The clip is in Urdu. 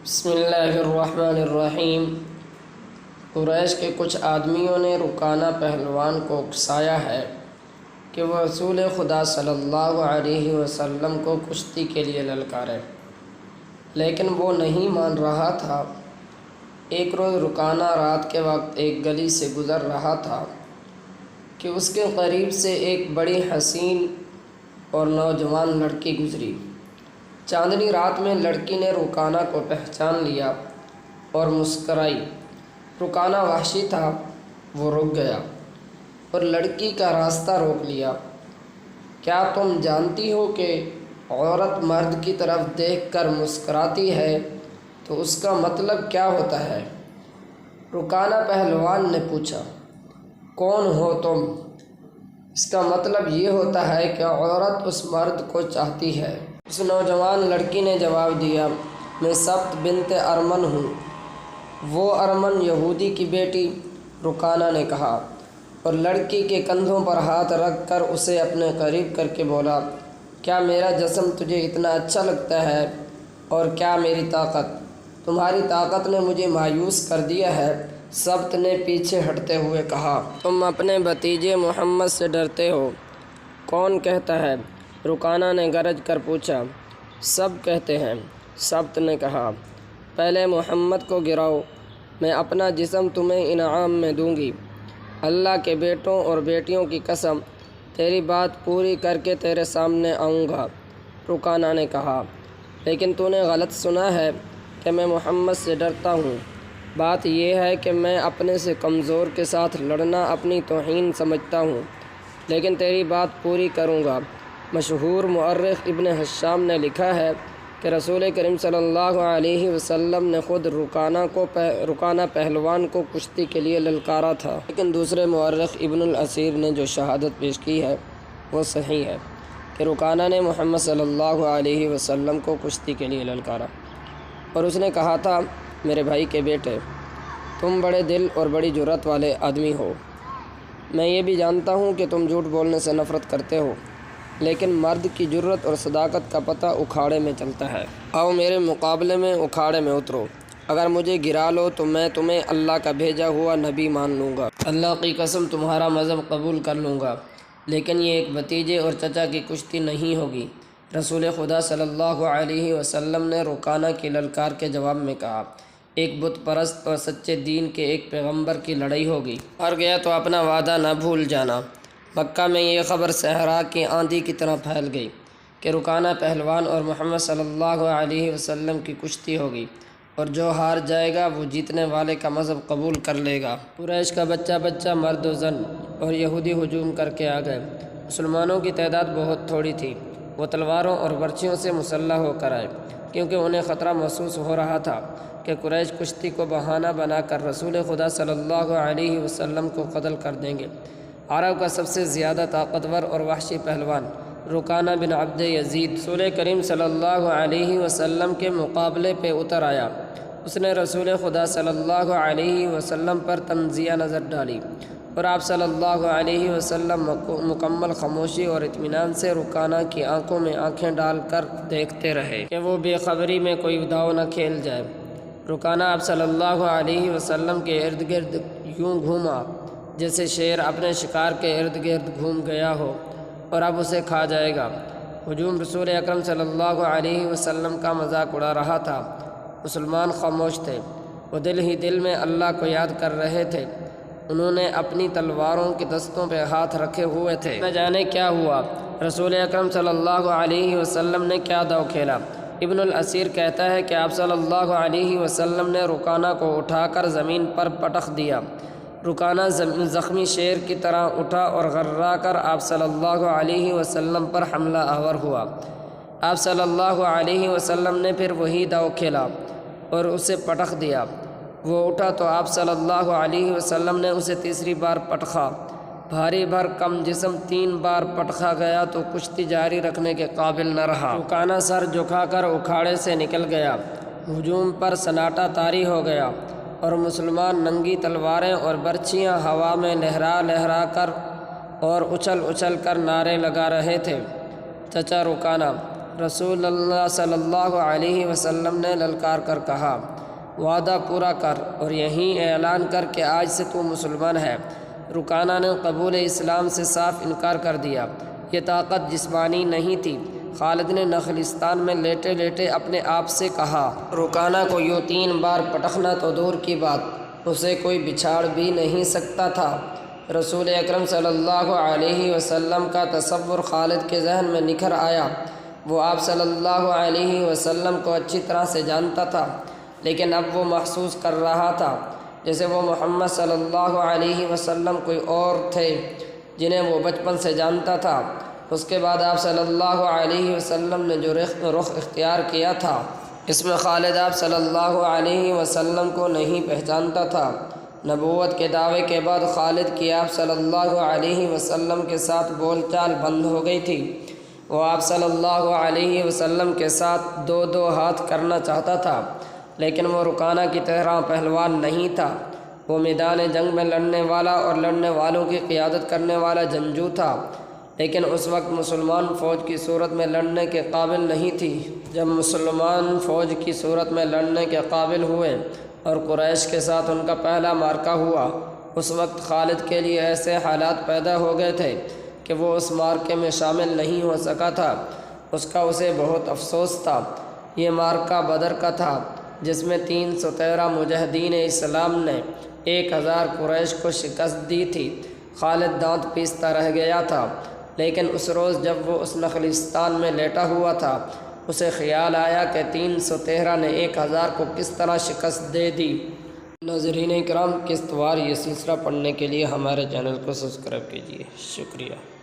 بسم اللہ الرحمن الرحیم۔ قریش کے کچھ آدمیوں نے رکانہ پہلوان کو اکسایا ہے کہ وہ رسول خدا صلی اللہ علیہ وسلم کو کشتی کے لیے للکارے، لیکن وہ نہیں مان رہا تھا۔ ایک روز رکانہ رات کے وقت ایک گلی سے گزر رہا تھا کہ اس کے قریب سے ایک بڑی حسین اور نوجوان لڑکی گزری۔ چاندنی رات میں لڑکی نے رکانہ کو پہچان لیا اور مسکرائی۔ رکانہ وحشی تھا، وہ رک گیا اور لڑکی کا راستہ روک لیا۔ کیا تم جانتی ہو کہ عورت مرد کی طرف دیکھ کر مسکراتی ہے تو اس کا مطلب کیا ہوتا ہے؟ رکانہ پہلوان نے پوچھا، کون ہو تم؟ اس کا مطلب یہ ہوتا ہے کہ عورت اس مرد کو چاہتی ہے۔ اس نوجوان لڑکی نے جواب دیا، میں سبت بنت ارمن ہوں۔ وہ ارمن یہودی کی بیٹی، رکانہ نے کہا، اور لڑکی کے کندھوں پر ہاتھ رکھ کر اسے اپنے قریب کر کے بولا، کیا میرا جسم تجھے اتنا اچھا لگتا ہے؟ اور کیا میری طاقت؟ تمہاری طاقت نے مجھے مایوس کر دیا ہے۔ سبت نے پیچھے ہٹتے ہوئے کہا، تم اپنے بھتیجے محمد سے ڈرتے ہو؟ کون کہتا ہے؟ رکانہ نے گرج کر پوچھا۔ سب کہتے ہیں، سبت نے کہا، پہلے محمد کو گراؤ، میں اپنا جسم تمہیں انعام میں دوں گی۔ اللہ کے بیٹوں اور بیٹیوں کی قسم، تیری بات پوری کر کے تیرے سامنے آؤں گا۔ رکانہ نے کہا، لیکن تو نے غلط سنا ہے کہ میں محمد سے ڈرتا ہوں۔ بات یہ ہے کہ میں اپنے سے کمزور کے ساتھ لڑنا اپنی توہین سمجھتا ہوں، لیکن تیری بات پوری کروں گا۔ مشہور مورخ ابن حشام نے لکھا ہے کہ رسول کریم صلی اللہ علیہ وسلم نے خود رکانہ پہلوان کو کشتی کے لیے للکارا تھا، لیکن دوسرے مورخ ابن الاسیر نے جو شہادت پیش کی ہے وہ صحیح ہے کہ رکانہ نے محمد صلی اللہ علیہ وسلم کو کشتی کے لیے للکارا، اور اس نے کہا تھا، میرے بھائی کے بیٹے، تم بڑے دل اور بڑی جرأت والے آدمی ہو۔ میں یہ بھی جانتا ہوں کہ تم جھوٹ بولنے سے نفرت کرتے ہو، لیکن مرد کی جرأت اور صداقت کا پتہ اکھاڑے میں چلتا ہے۔ آؤ میرے مقابلے میں اکھاڑے میں اترو۔ اگر مجھے گرا لو تو میں تمہیں اللہ کا بھیجا ہوا نبی مان لوں گا۔ اللہ کی قسم تمہارا مذہب قبول کر لوں گا، لیکن یہ ایک بھتیجے اور چچا کی کشتی نہیں ہوگی۔ رسول خدا صلی اللہ علیہ وسلم نے رکانہ کی للکار کے جواب میں کہا، ایک بت پرست اور سچے دین کے ایک پیغمبر کی لڑائی ہوگی۔ ہار گیا تو اپنا وعدہ نہ بھول جانا۔ مکہ میں یہ خبر صحرا کی آندھی کی طرح پھیل گئی کہ رکانہ پہلوان اور محمد صلی اللہ علیہ وسلم کی کشتی ہوگی، اور جو ہار جائے گا وہ جیتنے والے کا مذہب قبول کر لے گا۔ قریش کا بچہ مرد و زن اور یہودی ہجوم کر کے آ گئے۔ مسلمانوں کی تعداد بہت تھوڑی تھی۔ وہ تلواروں اور برچھیوں سے مسلح ہو کر آئے، کیونکہ انہیں خطرہ محسوس ہو رہا تھا کہ قریش کشتی کو بہانہ بنا کر رسول خدا صلی اللہ علیہ وسلم کو قتل کر دیں گے۔ عرب کا سب سے زیادہ طاقتور اور وحشی پہلوان رکانہ بن عبد یزید رسول کریم صلی اللہ علیہ وسلم کے مقابلے پہ اتر آیا۔ اس نے رسول خدا صلی اللہ علیہ وسلم پر تنزیہ نظر ڈالی، اور آپ صلی اللہ علیہ وسلم مکمل خاموشی اور اطمینان سے رکانہ کی آنکھوں میں آنکھیں ڈال کر دیکھتے رہے کہ وہ بے خبری میں کوئی داؤ نہ کھیل جائے۔ رکانہ آپ صلی اللہ علیہ وسلم کے ارد گرد یوں گھوما جیسے شیر اپنے شکار کے ارد گرد گھوم گیا ہو اور اب اسے کھا جائے گا۔ ہجوم رسول اکرم صلی اللہ علیہ وسلم کا مذاق اڑا رہا تھا۔ مسلمان خاموش تھے، وہ دل ہی دل میں اللہ کو یاد کر رہے تھے۔ انہوں نے اپنی تلواروں کے دستوں پہ ہاتھ رکھے ہوئے تھے، نہ جانے کیا ہوا، رسول اکرم صلی اللہ علیہ وسلم نے کیا داؤ کھیلا۔ ابن الاسیر کہتا ہے کہ آپ صلی اللہ علیہ وسلم نے رکانہ کو اٹھا کر زمین پر پٹخ دیا۔ رکانہ زخمی شیر کی طرح اٹھا اور غرا کر آپ صلی اللہ علیہ وسلم پر حملہ آور ہوا۔ آپ صلی اللہ علیہ وسلم نے پھر وہی داؤ کھیلا اور اسے پٹخ دیا۔ وہ اٹھا تو آپ صلی اللہ علیہ وسلم نے اسے تیسری بار پٹخا۔ بھاری بھرکم جسم 3 بار پٹخا گیا تو کشتی جاری رکھنے کے قابل نہ رہا۔ رکانہ سر جھکا کر اکھاڑے سے نکل گیا۔ ہجوم پر سناٹا طاری ہو گیا، اور مسلمان ننگی تلواریں اور برچھیاں ہوا میں لہرا کر اور اچھل کر نعرے لگا رہے تھے، چچا رکانہ، رسول اللہ صلی اللہ علیہ وسلم نے للکار کر کہا، وعدہ پورا کر اور یہیں اعلان کر کہ آج سے تو مسلمان ہے۔ رکانہ نے قبول اسلام سے صاف انکار کر دیا۔ یہ طاقت جسمانی نہیں تھی۔ خالد نے نخلستان میں لیٹے لیٹے اپنے آپ سے کہا، رکانہ کو یوں 3 بار پٹخنا تو دور کی بات، اسے کوئی بچھاڑ بھی نہیں سکتا تھا۔ رسول اکرم صلی اللہ علیہ وسلم کا تصور خالد کے ذہن میں نکھر آیا۔ وہ آپ صلی اللہ علیہ وسلم کو اچھی طرح سے جانتا تھا، لیکن اب وہ محسوس کر رہا تھا جیسے وہ محمد صلی اللہ علیہ وسلم کوئی اور تھے جنہیں وہ بچپن سے جانتا تھا۔ اس کے بعد آپ صلی اللہ علیہ وسلم نے جو رخ اختیار کیا تھا، اس میں خالد آپ صلی اللہ علیہ وسلم کو نہیں پہچانتا تھا۔ نبوت کے دعوے کے بعد خالد کی آپ صلی اللہ علیہ وسلم کے ساتھ بول چال بند ہو گئی تھی۔ وہ آپ صلی اللہ علیہ وسلم کے ساتھ 2 ہاتھ کرنا چاہتا تھا، لیکن وہ رکانہ کی طرح پہلوان نہیں تھا۔ وہ میدان جنگ میں لڑنے والا اور لڑنے والوں کی قیادت کرنے والا جنگجو تھا، لیکن اس وقت مسلمان فوج کی صورت میں لڑنے کے قابل نہیں تھی۔ جب مسلمان فوج کی صورت میں لڑنے کے قابل ہوئے اور قریش کے ساتھ ان کا پہلا معرکہ ہوا، اس وقت خالد کے لیے ایسے حالات پیدا ہو گئے تھے کہ وہ اس معرکے میں شامل نہیں ہو سکا تھا۔ اسے بہت افسوس تھا۔ یہ معرکہ بدر کا تھا، جس میں 313 مجاہدین اسلام نے 1000 قریش کو شکست دی تھی۔ خالد دانت پیستا رہ گیا تھا، لیکن اس روز جب وہ اس نخلستان میں لیٹا ہوا تھا، اسے خیال آیا کہ 313 نے 1000 کو کس طرح شکست دے دی۔ ناظرین کرام، قسط وار یہ سلسلہ پڑھنے کے لیے ہمارے چینل کو سبسکرائب کیجیے۔ شکریہ۔